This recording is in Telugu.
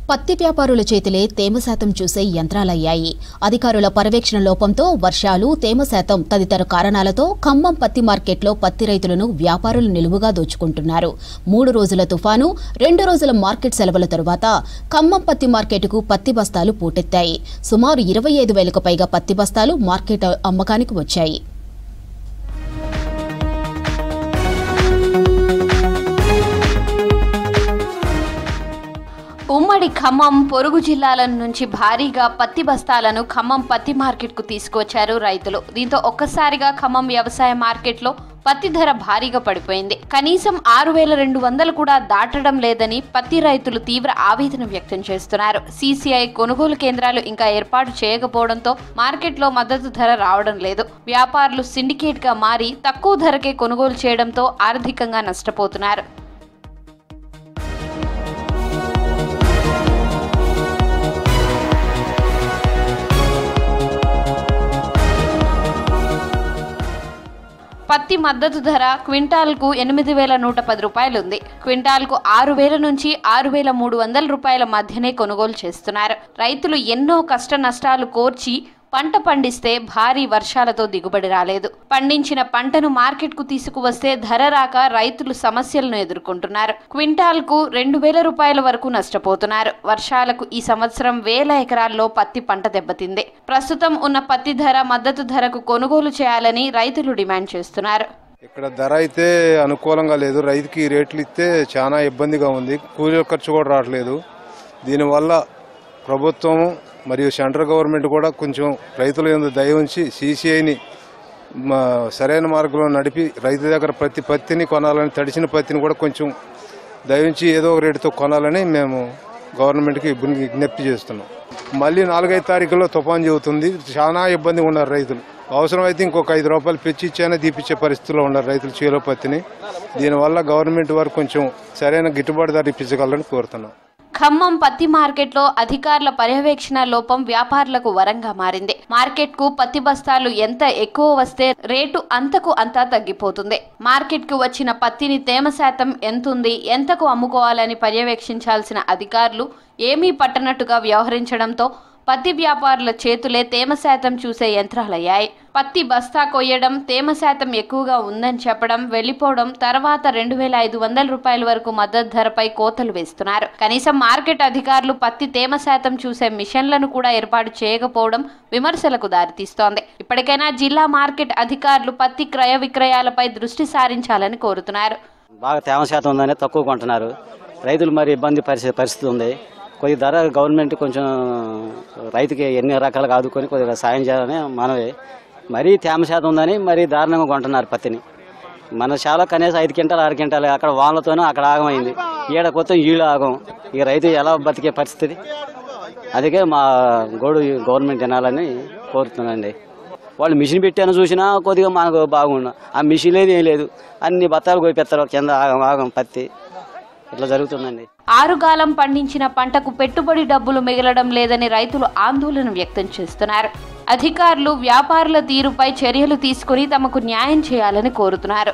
పత్తి వ్యాపారుల చేతిలే తేమ శాతం చూసే యంత్రాలయ్యాయి. అధికారుల పర్యవేక్షణ లోపంతో, వర్షాలు, తేమ శాతం తదితర కారణాలతో ఖమ్మం పత్తి మార్కెట్లో పత్తి రైతులను వ్యాపారులు నిలువుగా దోచుకుంటున్నారు. 3 రోజుల తుఫాను, 2 రోజుల మార్కెట్ సెలవుల తరువాత ఖమ్మం పత్తి మార్కెట్కు పత్తి బస్తాలు పోటెత్తాయి. సుమారు 25,000కు పైగా పత్తి బస్తాలు మార్కెట్ అమ్మకానికి వచ్చాయి. ఉమ్మడి ఖమ్మం, పొరుగు జిల్లాల నుంచి భారీగా పత్తి బస్తాలను ఖమ్మం పత్తి మార్కెట్కు తీసుకొచ్చారు రైతులు. దీంతో ఒక్కసారిగా ఖమ్మం వ్యవసాయ మార్కెట్లో పత్తి ధర భారీగా పడిపోయింది. కనీసం 6,200 కూడా దాటడం లేదని పత్తి రైతులు తీవ్ర ఆవేదన వ్యక్తం చేస్తున్నారు. సీసీఐ కొనుగోలు కేంద్రాలు ఇంకా ఏర్పాటు చేయకపోవడంతో మార్కెట్లో మద్దతు ధర రావడం లేదు. వ్యాపారులు సిండికేట్ గా మారి తక్కువ ధరకే కొనుగోలు చేయడంతో ఆర్థికంగా నష్టపోతున్నారు. పత్తి మద్దతు ధర క్వింటాల్కు 8,110 రూపాయలు ఉంది. క్వింటాల్కు 6,000 నుంచి 6,300 రూపాయల మధ్యనే కొనుగోలు చేస్తున్నారు. రైతులు ఎన్నో కష్ట నష్టాలు కోర్చి పంట పండిస్తే భారీ వర్షాలతో దిగుబడి రాలేదు. పండించిన పంటను మార్కెట్కు తీసుకువస్తే ధర రాక రైతులు సమస్యలను ఎదుర్కొంటున్నారు. క్వింటాల్కు 2,000 రూపాయల వరకు నష్టపోతున్నారు. వర్షాలకు ఈ సంవత్సరం 1,000 ఎకరాల్లో పత్తి పంట దెబ్బతింది. ప్రస్తుతం ఉన్న పత్తి ధర మద్దతు ధరకు కొనుగోలు చేయాలని రైతులు డిమాండ్ చేస్తున్నారు. ఇక్కడ ధర అయితే అనుకూలంగా లేదు. రైతుకి రేట్లు ఇస్తే చాలా ఇబ్బందిగా ఉంది. కూలీల ఖర్చు కూడా రావట్లేదు. దీనివల్ల ప్రభుత్వం మరియు సెంట్రల్ గవర్నమెంట్ కూడా కొంచెం రైతుల యందు దయ ఉంచి సీసీఐని సరైన మార్గంలో నడిపి రైతు దగ్గర ప్రతి పత్తిని కొనాలని, తడిసిన పత్తిని కూడా కొంచెం దయ ఉంచి ఏదో ఒక రేటుతో కొనాలని మేము గవర్నమెంట్కి విజ్ఞప్తి చేస్తున్నాం. మళ్ళీ 4-5 తారీఖులో తుఫాన్ చెబుతుంది. చాలా ఇబ్బందిగా ఉన్నారు రైతులు. అవసరమైతే ఇంకొక 5 రూపాయలు పెంచిచ్చైనా తీపిచ్చే పరిస్థితిలో ఉన్నారు రైతులు చేలో పత్తిని. దీనివల్ల గవర్నమెంట్ వారు కొంచెం సరైన గిట్టుబాటు ధర ఇప్పించగలరని కోరుతున్నాం. ఖమ్మం పత్తి మార్కెట్లో అధికారుల పర్యవేక్షణ లోపం వ్యాపారులకు వరంగా మారింది. మార్కెట్కు పత్తి బస్తాలు ఎంత ఎక్కువ వస్తే రేటు అంతకు అంతా తగ్గిపోతుంది. మార్కెట్కు వచ్చిన పత్తిని తేమ శాతం ఎంతుంది, ఎంతకు అమ్ముకోవాలని పర్యవేక్షించాల్సిన అధికారులు ఏమీ పట్టనట్టుగా వ్యవహరించడంతో పత్తి వ్యాపారుల చేతులే తేమ శాతం చూసే యంత్రాలయ్యాయి. పత్తి బస్తా కొయ్యడం, తేమ శాతం ఎక్కువగా ఉందని చెప్పడం, వెళ్లిపోవడం, తర్వాత 2,500 రూపాయల వరకు మద్దతు ధరపై కోతలు వేస్తున్నారు. కనీసం మార్కెట్ అధికారులు పత్తి తేమ శాతం చూసే మిషన్లను కూడా ఏర్పాటు చేయకపోవడం విమర్శలకు దారితీస్తోంది. ఇప్పటికైనా జిల్లా మార్కెట్ అధికారులు పత్తి క్రయ విక్రయాలపై దృష్టి సారించాలని కోరుతున్నారు. బాగా తేమ శాతం ఉందని తక్కువ కొంటున్నారు. రైతులు మరి ఇబ్బంది పరిస్థితి ఉంది. కొద్ది ధర గవర్నమెంట్ కొంచెం రైతుకి ఎన్ని రకాలుగా ఆదుకొని కొద్దిగా సాయం చేయాలని మనవి. మరీ తేమ శాతం ఉందని మరీ దారుణంగా కొంటున్నారు పత్తిని. మన చాలా కనీసం 5 క్వింటాలు 6 క్వింటాలు అక్కడ వాళ్ళతోనే అక్కడ ఆగమైంది. ఈడ కొత్త ఈళ్ళు ఆగం. ఈ రైతు ఎలా బతికే పరిస్థితి. అందుకే మా గవర్నమెంట్ వినాలని కోరుతున్నానండి. వాళ్ళు మిషన్ పెట్టాను చూసినా కొద్దిగా మనకు బాగుండు. ఆ మిషన్ లేదు, ఏం లేదు. అన్ని బత్తాలు కోయిపెత్తారు కింద ఆగం పత్తి. ఇట్లా జరుగుతుందండి. ఆరుగాలం పండించిన పంటకు పెట్టుబడి డబ్బులు మిగలడం లేదని రైతులు ఆందోళన వ్యక్తం చేస్తున్నారు. అధికారులు వ్యాపారుల తీరుపై చర్యలు తీసుకుని తమకు న్యాయం చేయాలని కోరుతున్నారు.